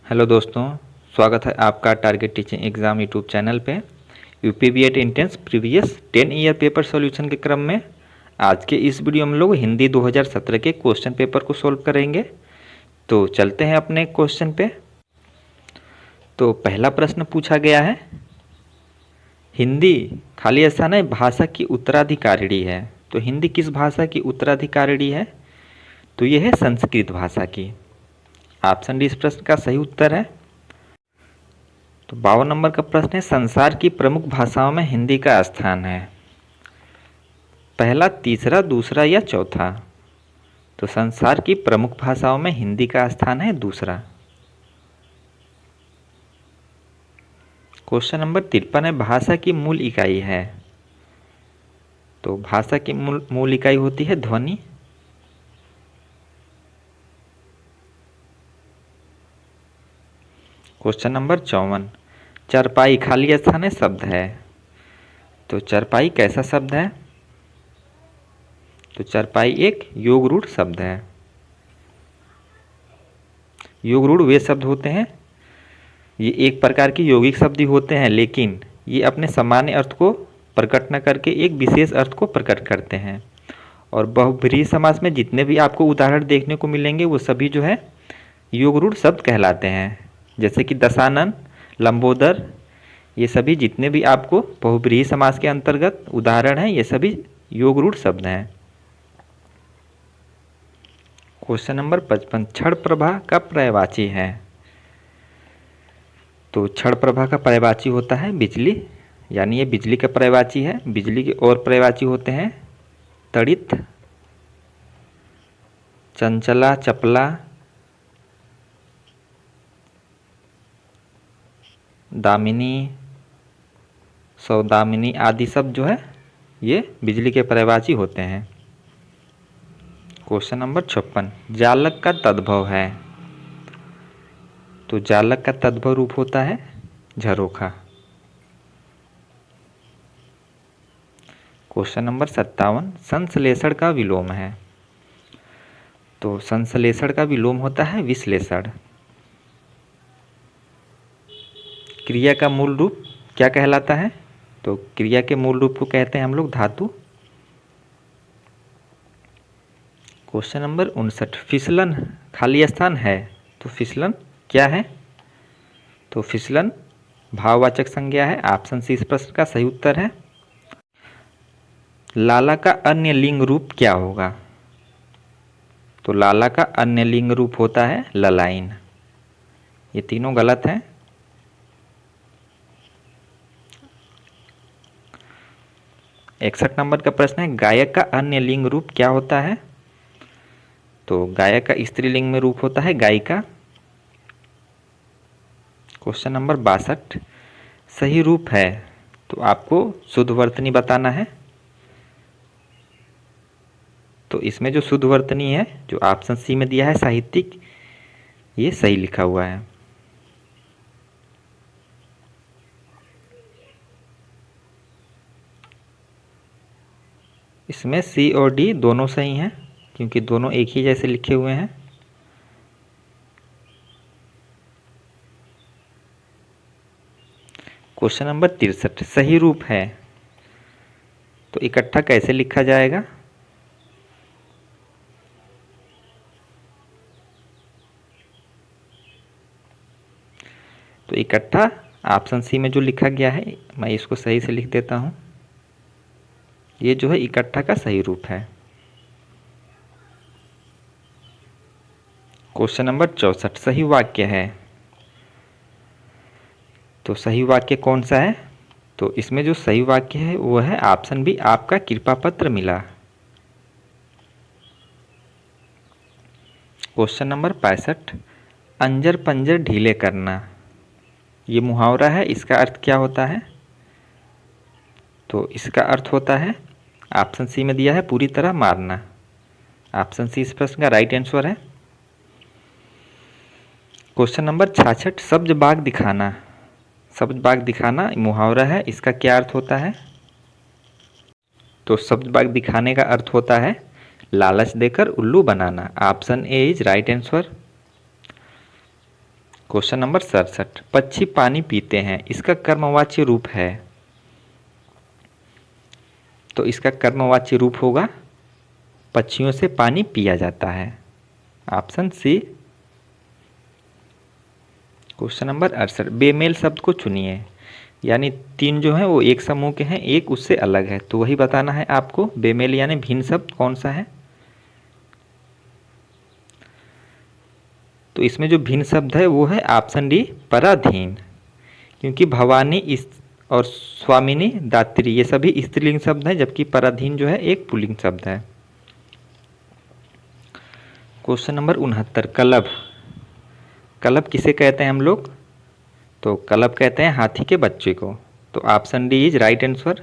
Hello दोस्तों, स्वागत है आपका target teaching exam YouTube channel पे। UP BEd entrance previous 10 year paper solution के क्रम में आज के इस वीडियो में हम लोग हिंदी 2017 के क्वेश्चन पेपर को सॉल्व करेंगे। तो चलते हैं अपने क्वेश्चन पे। तो पहला प्रश्न पूछा गया है, हिंदी खाली स्थान है भाषा की उत्तराधिकारिणी है। तो हिंदी किस भाषा की उत्तराधिकारिणी है? तो यह है संस्कृत भाषा की। ऑप्शन डी इस प्रश्न का सही उत्तर है। तो 52 नंबर का प्रश्न है, संसार की प्रमुख भाषाओं में हिंदी का स्थान है। पहला, तीसरा, दूसरा या चौथा? तो संसार की प्रमुख भाषाओं में हिंदी का स्थान है दूसरा। क्वेश्चन नंबर 53 है, भाषा की मूल इकाई है। तो भाषा की मूल इकाई होती है ध्वनि। क्वेश्चन नंबर 54, चरपाई खाली स्थान है शब्द है। तो चरपाई कैसा शब्द है? तो चरपाई एक योग रूढ़ शब्द है। योग रूढ़ वे शब्द होते हैं, ये एक प्रकार के यौगिक शब्द ही होते हैं, लेकिन ये अपने सामान्य अर्थ को प्रकट न करके एक विशेष अर्थ को प्रकट करते हैं। और बहुब्रीहि समास में जितने भी आपको उदाहरण देखने को मिलेंगे वो सभी जो है योग रूढ़ शब्द कहलाते हैं। जैसे कि दशानन, लंबोदर, ये सभी जितने भी आपको बहुब्रीहि समास के अंतर्गत उदाहरण हैं, ये सभी योग रूढ़ शब्द हैं। क्वेश्चन नंबर 55, क्षण प्रभा का पर्यायवाची है। तो क्षण प्रभा का पर्यायवाची होता है बिजली, यानी ये बिजली का पर्यायवाची है। बिजली के और पर्यायवाची होते हैं तड़ित, चंचला, चपला, दामिनी, सौदामिनी आदि सब जो है ये बिजली के पर्यायवाची होते हैं। क्वेश्चन नंबर 56, जालक का तद्भव है। तो जालक का तद्भव रूप होता है झरोखा। क्वेश्चन नंबर 57, संश्लेषण का विलोम है। तो संश्लेषण का विलोम होता है विश्लेषण। क्रिया का मूल रूप क्या कहलाता है? तो क्रिया के मूल रूप को कहते हैं हम लोग धातु। क्वेश्चन नंबर 59, फिसलन खाली स्थान है। तो फिसलन क्या है? तो फिसलन भाववाचक संज्ञा है। ऑप्शन सी इस प्रश्न का सही उत्तर है। लाला का अन्य लिंग रूप क्या होगा? तो लाला का अन्य लिंग रूप होता है ललाइन। ये तीनों गलत हैं। इकसठ नंबर का प्रश्न है, गायक का अन्य लिंग रूप क्या होता है? तो गायक का स्त्रीलिंग में रूप होता है गायिका। क्वेश्चन नंबर 62, सही रूप है। तो आपको शुद्ध वर्तनी बताना है। तो इसमें जो शुद्ध वर्तनी है जो ऑप्शन सी में दिया है साहित्यिक, ये सही लिखा हुआ है। इसमें सी और डी दोनों सही हैं क्योंकि दोनों एक ही जैसे लिखे हुए हैं। क्वेश्चन नंबर 63, सही रूप है। तो इकट्ठा कैसे लिखा जाएगा? तो इकट्ठा ऑप्शन सी में जो लिखा गया है, मैं इसको सही से लिख देता हूं। ये जो है इकट्ठा का सही रूप है। क्वेश्चन नंबर 64, सही वाक्य है। तो सही वाक्य कौन सा है? तो इसमें जो सही वाक्य है वो है ऑप्शन बी, आपका कृपा पत्र मिला। क्वेश्चन नंबर 65, अंजर पंजर ढीले करना, ये मुहावरा है। इसका अर्थ क्या होता है? तो इसका अर्थ होता है ऑप्शन सी में दिया है पूरी तरह मारना। ऑप्शन सी इस प्रश्न का राइट आंसर है। क्वेश्चन नंबर 66, सब्ज बाग दिखाना। सब्ज बाग दिखाना मुहावरा है, इसका क्या अर्थ होता है? तो सब्ज बाग दिखाने का अर्थ होता है लालच देकर उल्लू बनाना। Option A is right answer. Question number 67, पक्षी पानी पीते हैं, इसका कर्मवाच्य रूप है। तो इसका कर्मवाच्य रूप होगा पक्षियों से पानी पिया जाता है, ऑप्शन सी। क्वेश्चन नंबर 68, बेमेल शब्द को चुनिए, यानी 3 जो हैं वो एक समूह के हैं, एक उससे अलग है, तो वही बताना है आपको। बेमेल यानी भिन्न शब्द कौन सा है। तो इसमें जो भिन्न शब्द है वो है ऑप्शन डी, पराधीन, क्योंकि भवानी इस और स्वामिनी, दात्री ये सभी स्त्रीलिंग शब्द हैं, जबकि पराधीन जो है एक पुल्लिंग शब्द है। Question number 69, club. कलब किसे कहते हैं हम लोग। तो कलब कहते हैं हाथी के बच्चे को, तो option D is right answer.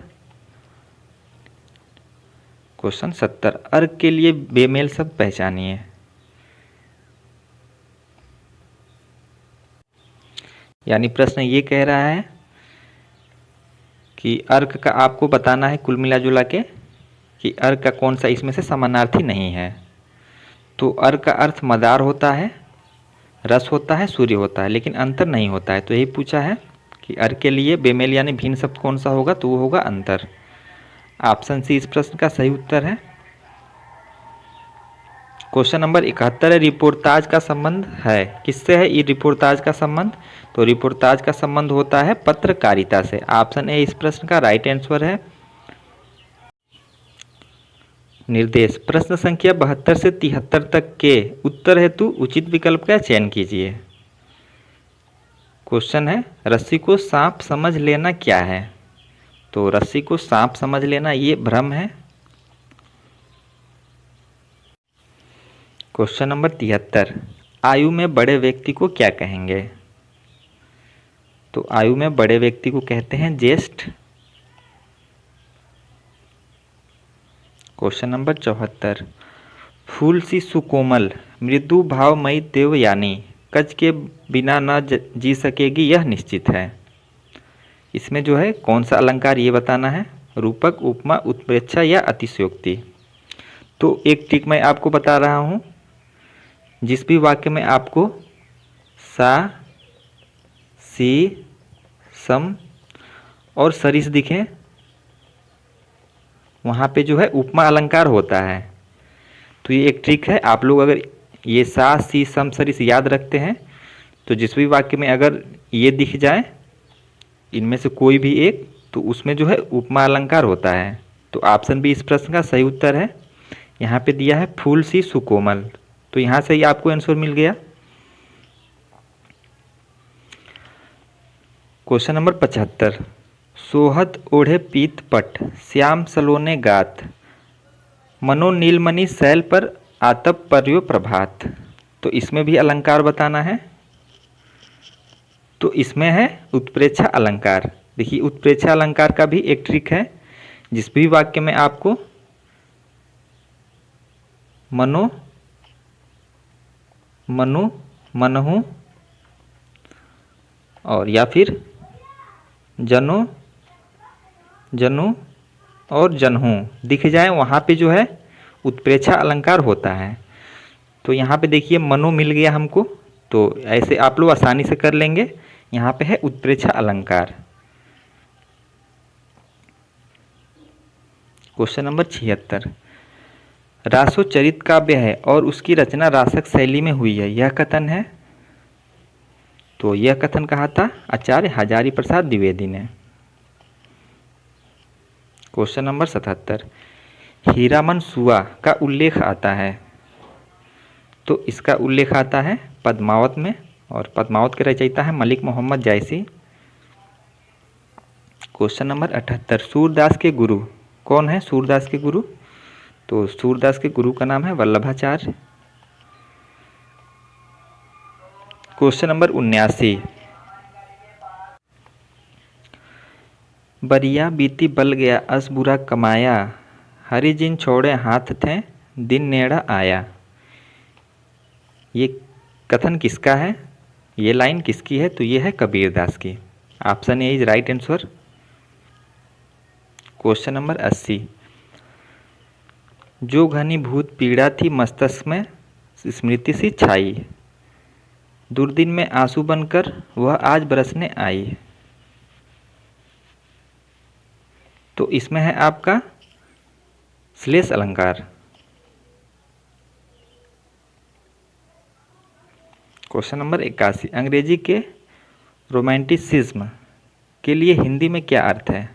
Question 70, अर्घ के लिए बेमेल शब्द पहचानिए। यानी प्रश्न ये कह रहा है कि अर्घ का आपको बताना है कुल मिला जुला के कि अर्घ का कौन सा इसमें से समानार्थी नहीं है। तो अर्घ का अर्थ मदार होता है, रस होता है, सूर्य होता है, लेकिन अंतर नहीं होता है। तो यही पूछा है कि अर्घ के लिए बेमेल यानी भिन्न शब्द कौन सा होगा, तो वो होगा अंतर। ऑप्शन सी इस प्रश्न का सही उत्तर है। क्वेश्चन नंबर 71, रिपोर्टाज का संबंध है, किससे है ये रिपोर्टाज का संबंध। तो रिपोर्टाज का संबंध होता है पत्रकारिता से, ऑप्शन ए इस प्रश्न का राइट आंसर है। निर्देश, प्रश्न संख्या 72 से 73 तक के उत्तर हेतु उचित विकल्प का चयन कीजिए। क्वेश्चन है, रस्सी को सांप समझ लेना क्या है। तो रस्सी को सांप समझ लेना ये भ्रम है। क्वेश्चन नंबर 73, आयु में बड़े व्यक्ति को क्या कहेंगे। तो आयु में बड़े व्यक्ति को कहते हैं ज्येष्ठ। क्वेश्चन नंबर 74, फूल सी सुकोमल मृदु भावमयी देवयानी कच के बिना न जी सकेगी यह निश्चित है। इसमें जो है कौन सा अलंकार ये बताना है, रूपक, उपमा, उत्प्रेक्षा या अतिशयोक्ति। तो एक ट्रिक मैं आपको बता रहा हूँ, जिस भी वाक्य में आपको सा, सी, सम और सरिस दिखे वहाँ पे जो है उपमा अलंकार होता है। तो ये एक ट्रिक है, आप लोग अगर ये सा, सी, सम, सरिस याद रखते हैं तो जिस भी वाक्य में अगर ये दिख जाए इनमें से कोई भी एक, तो उसमें जो है उपमा अलंकार होता है। तो ऑप्शन बी इस प्रश्न का सही उत्तर है। यहाँ पे दिया है फूल सी सुकोमल, तो यहाँ से ही आपको आंसर मिल गया। क्वेश्चन नंबर 75, सोहत ओढ़े पीत पट श्याम सलोने गात मनो नीलमणि शैल पर आतप पर्यो प्रभात। तो इसमें भी अलंकार बताना है। तो इसमें है उत्प्रेक्षा अलंकार। देखिए उत्प्रेक्षा अलंकार का भी एक ट्रिक है, जिस भी वाक्य में आपको मनो, मनु, मनहु और या फिर जनो, जनु और जनहु दिख जाए वहाँ पे जो है उत्प्रेक्षा अलंकार होता है। तो यहाँ पे देखिए मनो मिल गया हमको, तो ऐसे आप लोग आसानी से कर लेंगे। यहाँ पे है उत्प्रेक्षा अलंकार। क्वेश्चन नंबर 76, रासोचरित काव्य है और उसकी रचना रासक शैली में हुई है, यह कथन है। तो यह कथन कहा था आचार्य हजारी प्रसाद द्विवेदी ने। क्वेश्चन नंबर 77, हीरामन सुआ का उल्लेख आता है। तो इसका उल्लेख आता है पद्मावत में, और पद्मावत के रचयिता है मलिक मोहम्मद जायसी। क्वेश्चन नंबर 78, सूरदास के गुरु कौन है। सूरदास के गुरु, तो सूरदास के गुरु का नाम है वल्लभाचार्य। क्वेश्चन नंबर 79, बरिया बीती बल गया अस बुरा कमाया हरि जिन छोड़े हाथ थे दिन नेड़ा आया। ये कथन किसका है, ये लाइन किसकी है। तो ये है कबीरदास की। Option A is right answer. Question number 80, जो घनीभूत पीड़ा थी मस्तिष्क में स्मृति सी छाई दुर्दिन में आंसू बनकर वह आज बरसने आई। तो इसमें है आपका श्लेष अलंकार। क्वेश्चन नंबर 81, अंग्रेजी के रोमांटिसिज्म के लिए हिंदी में क्या अर्थ है?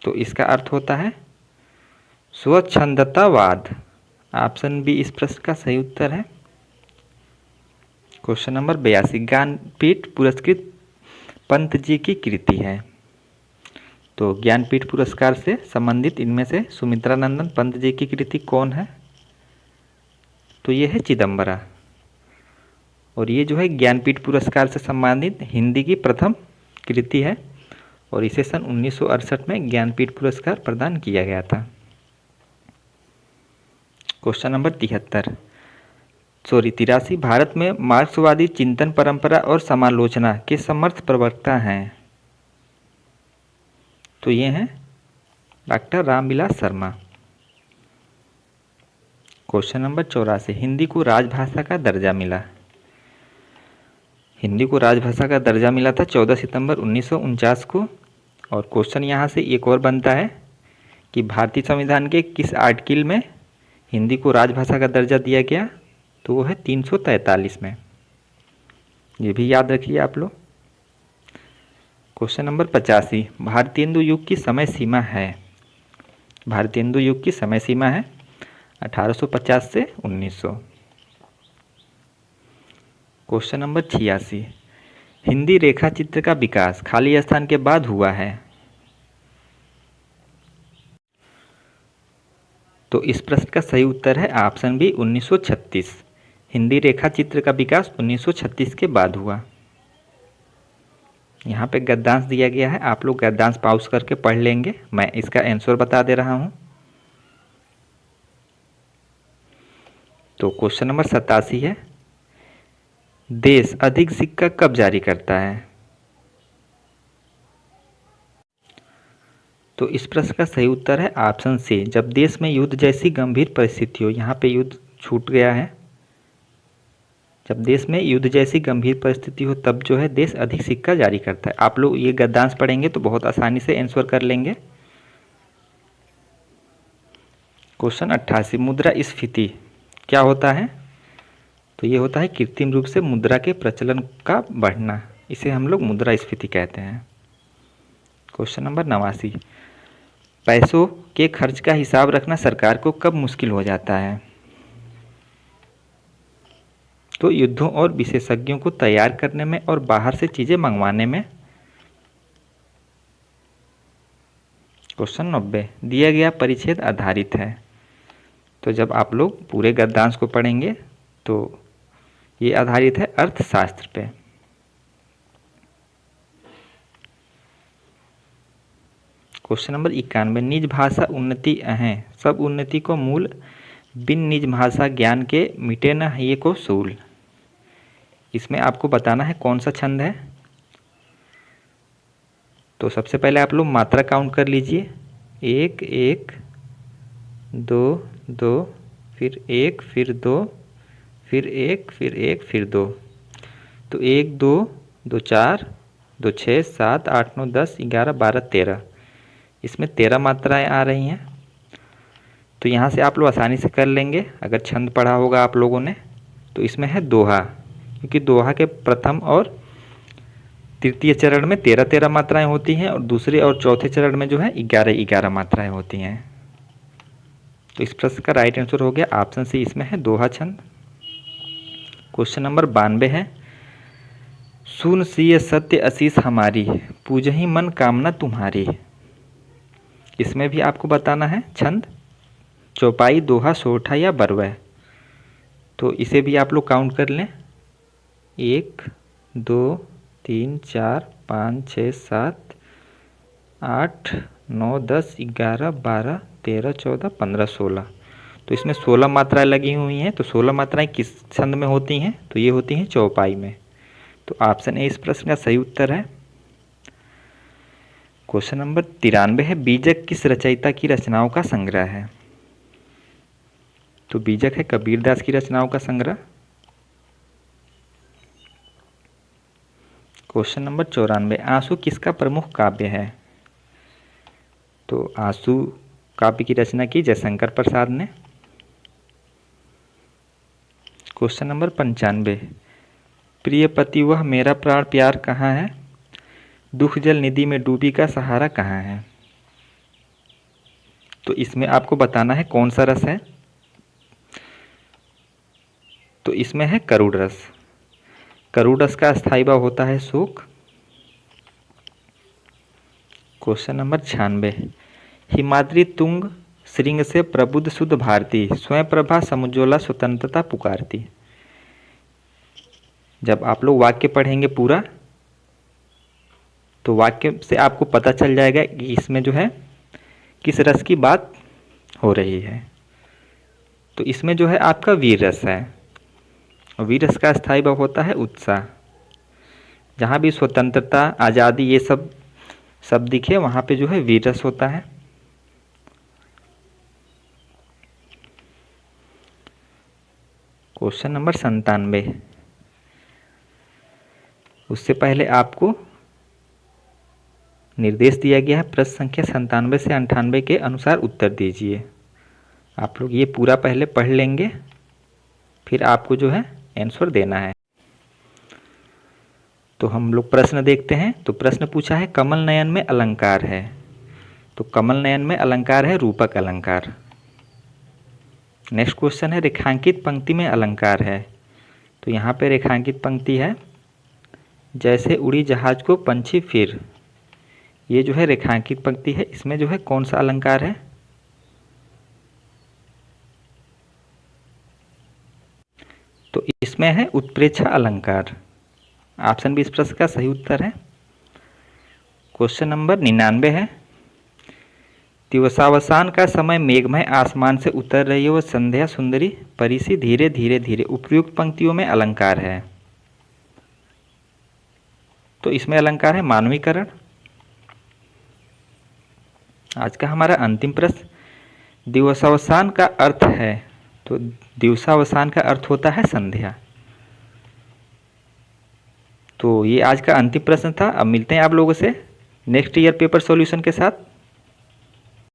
तो इसका अर्थ होता है स्वच्छंदतावाद। ऑप्शन बी इस प्रश्न का सही उत्तर है। क्वेश्चन नंबर 82, ज्ञानपीठ पुरस्कृत पंत जी की कृति है। तो ज्ञानपीठ पुरस्कार से संबंधित इनमें से सुमित्रानंदन पंत जी की कृति कौन है? तो ये है चिदम्बरा। और ये जो है ज्ञानपीठ पुरस्कार से सम्मानित हिंदी की प्रथम कृति है और इसे सन 1968 में ज्ञानपीठ पुरस्कार प्रदान किया गया था। क्वेश्चन नंबर 83, भारत में मार्क्सवादी चिंतन परंपरा और समालोचना के समर्थ प्रवक्ता हैं। तो ये हैं doctor Ramvilas Sharma. Question number 84, Hindi को राजभाषा का दर्जा मिला। हिंदी को राजभाषा का दर्जा मिला था 14 सितंबर 1949 को। और क्वेश्चन यहाँ से एक और बनता है कि भारतीय संविधान के किस आर्टिकल में हिंदी को राजभाषा का दर्जा दिया गया? तो वो है 343 में। ये भी याद रखिए आप लोग। क्वेश्चन नंबर 85, भारतेंदु युग की समय सीमा है। भारतेंदु युग की समय सीमा है 1850 से 1900। क्वेश्चन नंबर 86, हिंदी रेखा चित्र का विकास खाली स्थान के बाद हुआ है। तो इस प्रश्न का सही उत्तर है ऑप्शन बी 1936। हिंदी रेखा चित्र का विकास 1936 के बाद हुआ। यहाँ पे गद्यांश दिया गया है, आप लोग गद्यांश पॉज करके पढ़ लेंगे। मैं इसका आंसर बता दे रहा हूँ। तो क्वेश्चन नंबर 87 है, देश अधिक सिक्का कब जारी करता है? तो इस प्रश्न का सही उत्तर है ऑप्शन सी, जब देश में युद्ध जैसी गंभीर परिस्थिति हो। यहाँ पे युद्ध छूट गया है। जब देश में युद्ध जैसी गंभीर परिस्थिति हो तब जो है देश अधिक सिक्का जारी करता है। आप लोग ये गद्यांश पढ़ेंगे तो बहुत आसानी से आंसर कर लेंगे। क्वेश्चन 88, मुद्रास्फीति क्या होता है? तो ये होता है कृत्रिम रूप से मुद्रा के प्रचलन का बढ़ना, इसे हम लोग मुद्रास्फीति कहते हैं। क्वेश्चन नंबर 89, पैसों के खर्च का हिसाब रखना सरकार को कब मुश्किल हो जाता है? तो युद्धों और विशेषज्ञों को तैयार करने में और बाहर से चीज़ें मंगवाने में। क्वेश्चन 90, दिया गया परिच्छेद आधारित है। तो जब आप लोग पूरे गद्यांश को पढ़ेंगे तो ये आधारित है अर्थशास्त्र पे। क्वेश्चन नंबर 91, निज भाषा उन्नति अहै सब उन्नति को मूल, बिन निज भाषा ज्ञान के मिटे न ये को सूल। इसमें आपको बताना है कौन सा छंद है। तो सबसे पहले आप लोग मात्रा काउंट कर लीजिए, 1 1 2 2 फिर 1 फिर 2 फिर 1 फिर 1 फिर 2। तो 1 2 2 4 2 6 7 8 9 10 11 12 13, इसमें 13 मात्राएं आ रही हैं। तो यहाँ से आप लोग आसानी से कर लेंगे अगर छंद पढ़ा होगा आप लोगों ने। तो इसमें है दोहा, क्योंकि दोहा के प्रथम और तृतीय चरण में 13 मात्राएं होती हैं और दूसरे और चौथे चरण में जो है 11 मात्राएं होती हैं। तो इस प्रश्न का राइट आंसर हो गया ऑप्शन सी, इसमें है दोहा छंद। क्वेश्चन नंबर 92 है, सुन सिय सत्य असीस हमारी, पूजहि मन कामना तुम्हारी। इसमें भी आपको बताना है छंद, चौपाई, दोहा, सोठा या बरवै। तो इसे भी आप लोग काउंट कर लें, 1 2 3 4 5 6 7 8 9 10 11 12 13 14 15 16। तो इसमें 16 मात्राएं लगी हुई हैं। तो 16 मात्राएं किस छंद में होती हैं? तो ये होती हैं चौपाई में। तो ऑप्शन ए इस प्रश्न का सही उत्तर है। क्वेश्चन नंबर 93 है, बीजक किस रचयिता की रचनाओं का संग्रह है? तो बीजक है कबीरदास की रचनाओं का संग्रह। क्वेश्चन नंबर 94, आंसू किसका प्रमुख काव्य है? तो आंसू काव्य की रचना की जयशंकर प्रसाद ने। क्वेश्चन नंबर 95, प्रिय पति वह मेरा प्राण प्यार कहाँ है, दुख जल निधि में डूबी का सहारा कहाँ है? तो इसमें आपको बताना है कौन सा रस है। तो इसमें है करुण रस। करुण रस का स्थायी भाव होता है शोक। क्वेश्चन नंबर 96, हिमाद्री तुंग श्रृंग से प्रबुद्ध शुद्ध भारती, स्वयं प्रभा समुज्ज्वला स्वतंत्रता पुकारती। जब आप लोग वाक्य पढ़ेंगे पूरा तो वाक्य से आपको पता चल जाएगा कि इसमें जो है किस रस की बात हो रही है। तो इसमें जो है आपका वीर रस है, और वीर रस का स्थायी भाव होता है उत्साह। जहाँ भी स्वतंत्रता आज़ादी ये सब शब्द दिखे वहाँ पे जो है वीर रस होता है। क्वेश्चन नंबर 97, उससे पहले आपको निर्देश दिया गया है प्रश्न संख्या 97 से 98 के अनुसार उत्तर दीजिए। आप लोग ये पूरा पहले पढ़ लेंगे, फिर आपको जो है आंसर देना है। तो हम लोग प्रश्न देखते हैं। तो प्रश्न पूछा है कमल नयन में अलंकार है। तो कमल नयन में अलंकार है रूपक अलंकार। नेक्स्ट क्वेश्चन है रेखांकित पंक्ति में अलंकार है। तो यहाँ पे रेखांकित पंक्ति है जैसे उड़ी जहाज को पंछी फिर। ये जो है रेखांकित पंक्ति है, इसमें जो है कौन सा अलंकार है? तो इसमें है उत्प्रेक्षा अलंकार। ऑप्शन बी इस प्रश्न का सही उत्तर है। क्वेश्चन नंबर 99 है, दिवसावसान का समय मेघमय आसमान से उतर रही है वह संध्या सुंदरी परिसी धीरे धीरे धीरे, उपयुक्त पंक्तियों में अलंकार है। तो इसमें अलंकार है मानवीकरण। आज का हमारा अंतिम प्रश्न, दिवसावसान का अर्थ है। तो दिवसावसान का अर्थ होता है संध्या। तो ये आज का अंतिम प्रश्न था। अब मिलते हैं आप लोगों से नेक्स्ट ईयर पेपर सॉल्यूशन के साथ।